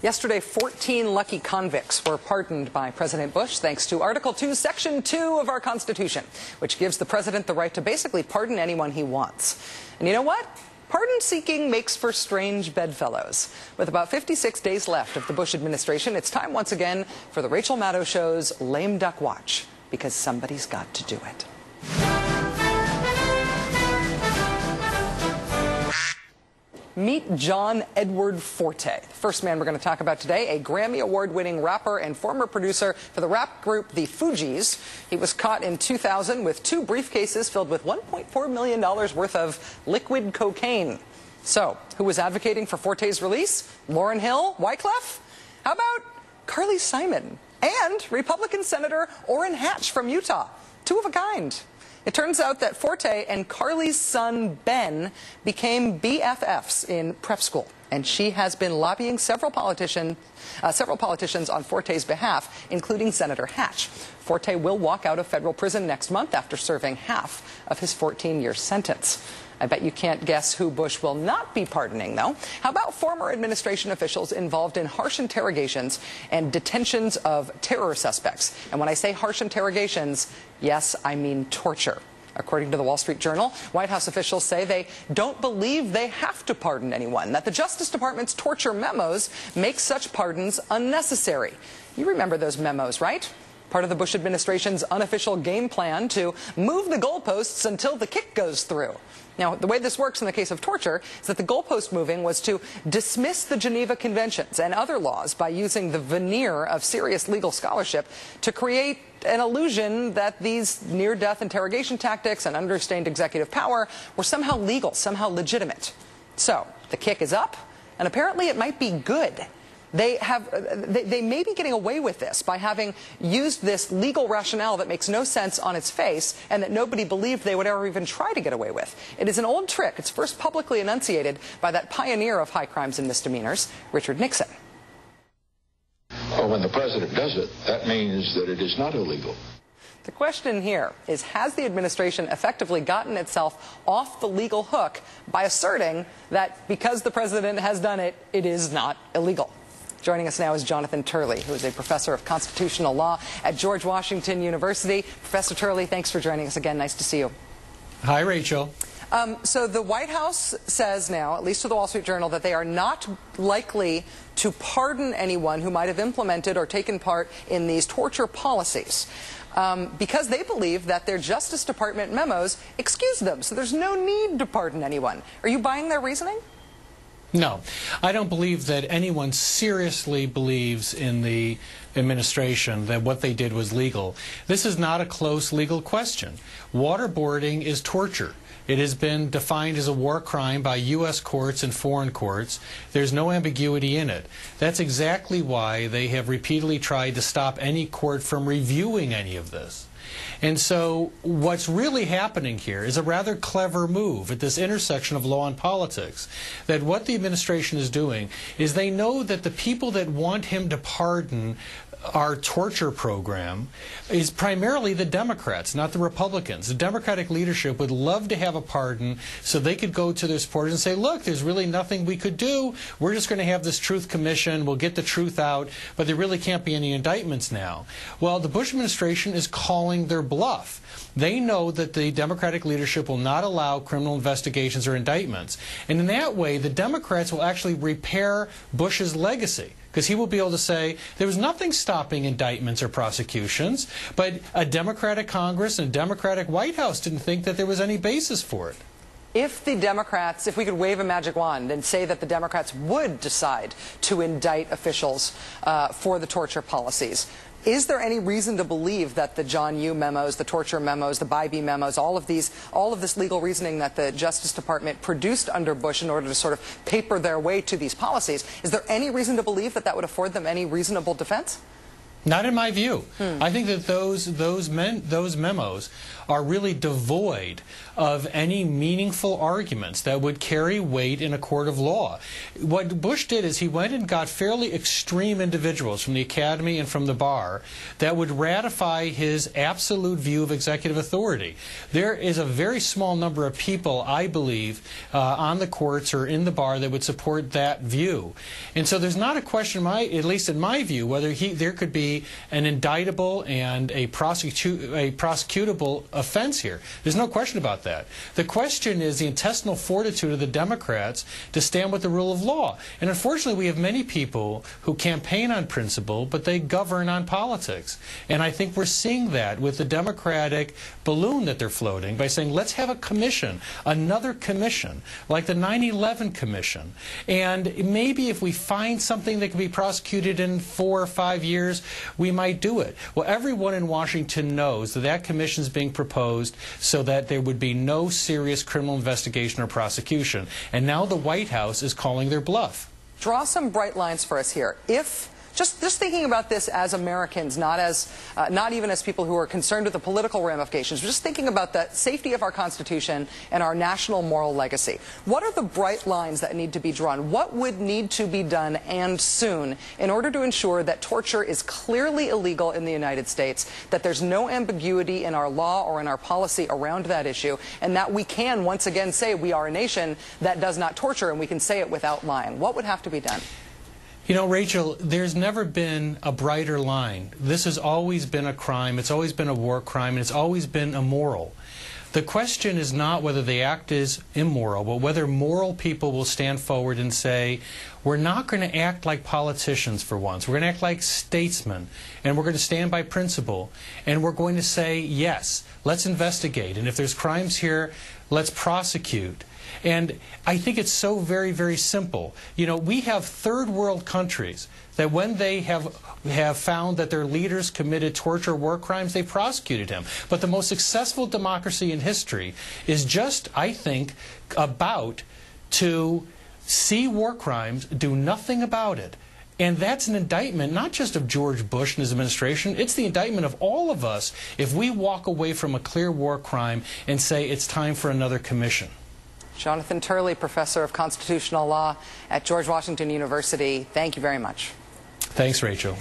Yesterday, 14 lucky convicts were pardoned by President Bush thanks to Article 2, Section 2 of our Constitution, which gives the president the right to basically pardon anyone he wants. And you know what? Pardon seeking makes for strange bedfellows. With about 56 days left of the Bush administration, it's time once again for the Rachel Maddow Show's Lame Duck Watch, because somebody's got to do it. Meet John Edward Forte, the first man we're going to talk about today, a Grammy Award-winning rapper and former producer for the rap group The Fugees. He was caught in 2000 with 2 briefcases filled with $1.4 million worth of liquid cocaine. So, who was advocating for Forte's release? Lauryn Hill? Wyclef? How about Carly Simon? And Republican Senator Orrin Hatch from Utah. 2 of a kind. It turns out that Forte and Carly's son, Ben, became BFFs in prep school, and she has been lobbying several politicians on Forte's behalf, including Senator Hatch. Forte will walk out of federal prison next month after serving half of his 14-year sentence. I bet you can't guess who Bush will not be pardoning, though. How about former administration officials involved in harsh interrogations and detentions of terror suspects? And when I say harsh interrogations, yes, I mean torture. According to the Wall Street Journal, White House officials say they don't believe they have to pardon anyone, that the Justice Department's torture memos make such pardons unnecessary. You remember those memos, right? Part of the Bush administration's unofficial game plan to move the goalposts until the kick goes through. Now, the way this works in the case of torture is that the goalpost moving was to dismiss the Geneva Conventions and other laws by using the veneer of serious legal scholarship to create an illusion that these near-death interrogation tactics and understated executive power were somehow legal, somehow legitimate. So, the kick is up, and apparently it might be good. They may be getting away with this by having used this legal rationale that makes no sense on its face and that nobody believed they would ever even try to get away with. It is an old trick. It's first publicly enunciated by that pioneer of high crimes and misdemeanors, Richard Nixon. Well, when the president does it, that means that it is not illegal. The question here is, has the administration effectively gotten itself off the legal hook by asserting that because the president has done it, it is not illegal? Joining us now is Jonathan Turley, who is a professor of constitutional law at George Washington University. Professor Turley, thanks for joining us again. Nice to see you. Hi, Rachel. So the White House says now, at least to the Wall Street Journal, that they are not likely to pardon anyone who might have implemented or taken part in these torture policies because they believe that their Justice Department memos excuse them. So there's no need to pardon anyone. Are you buying their reasoning? No, I don't believe that anyone seriously believes in the administration that what they did was legal. This is not a close legal question. Waterboarding is torture. It has been defined as a war crime by U.S. courts and foreign courts. There's no ambiguity in it. That's exactly why they have repeatedly tried to stop any court from reviewing any of this. And so what's really happening here is a rather clever move at this intersection of law and politics, that what the administration is doing is they know that the people that want him to pardon our torture program is primarily the Democrats, not the Republicans. The Democratic leadership would love to have a pardon so they could go to their supporters and say, look, there's really nothing we could do. We're just going to have this truth commission. We'll get the truth out, but there really can't be any indictments now. Well, the Bush administration is calling their bluff. They know that the Democratic leadership will not allow criminal investigations or indictments. And in that way, the Democrats will actually repair Bush's legacy, because he will be able to say there was nothing stopping indictments or prosecutions, but a Democratic Congress and a Democratic White House didn't think that there was any basis for it. If the Democrats, if we could wave a magic wand and say that the Democrats would decide to indict officials for the torture policies, is there any reason to believe that the John Yoo memos, the torture memos, the Bybee memos, all of this legal reasoning that the Justice Department produced under Bush in order to sort of paper their way to these policies, is there any reason to believe that that would afford them any reasonable defense? Not in my view. I think that those memos are really devoid of any meaningful arguments that would carry weight in a court of law. What Bush did is he went and got fairly extreme individuals from the academy and from the bar that would ratify his absolute view of executive authority. There is a very small number of people, I believe, on the courts or in the bar that would support that view. And so there's not a question, at least in my view, whether there could be an indictable and a prosecutable offense here. There's no question about that. The question is the intestinal fortitude of the Democrats to stand with the rule of law. And unfortunately, we have many people who campaign on principle, but they govern on politics. And I think we're seeing that with the Democratic balloon that they're floating by saying, let's have a commission, another commission, like the 9/11 Commission. And maybe if we find something that can be prosecuted in 4 or 5 years, we might do it. Well, everyone in Washington knows that that commission is being proposed so that there would be no serious criminal investigation or prosecution. And now the White House is calling their bluff. Draw some bright lines for us here. If just thinking about this as Americans, not even as people who are concerned with the political ramifications, just thinking about the safety of our Constitution and our national moral legacy. What are the bright lines that need to be drawn? What would need to be done, and soon, in order to ensure that torture is clearly illegal in the United States, that there's no ambiguity in our law or in our policy around that issue, and that we can once again say we are a nation that does not torture, and we can say it without lying? What would have to be done? You know, Rachel, there's never been a brighter line. This has always been a crime. It's always been a war crime, and it's always been immoral. The question is not whether the act is immoral, but whether moral people will stand forward and say, we're not going to act like politicians for once. We're going to act like statesmen, and we're going to stand by principle, and we're going to say, yes, let's investigate, and if there's crimes here, let's prosecute. And I think it's so very, very simple. You know, we have third world countries that when they have found that their leaders committed torture or war crimes, they prosecuted him. But the most successful democracy in history is just, I think, about to see war crimes, do nothing about it. And that's an indictment not just of George Bush and his administration, it's the indictment of all of us if we walk away from a clear war crime and say it's time for another commission. Jonathan Turley, Professor of Constitutional Law at George Washington University, thank you very much. Thanks, Rachel.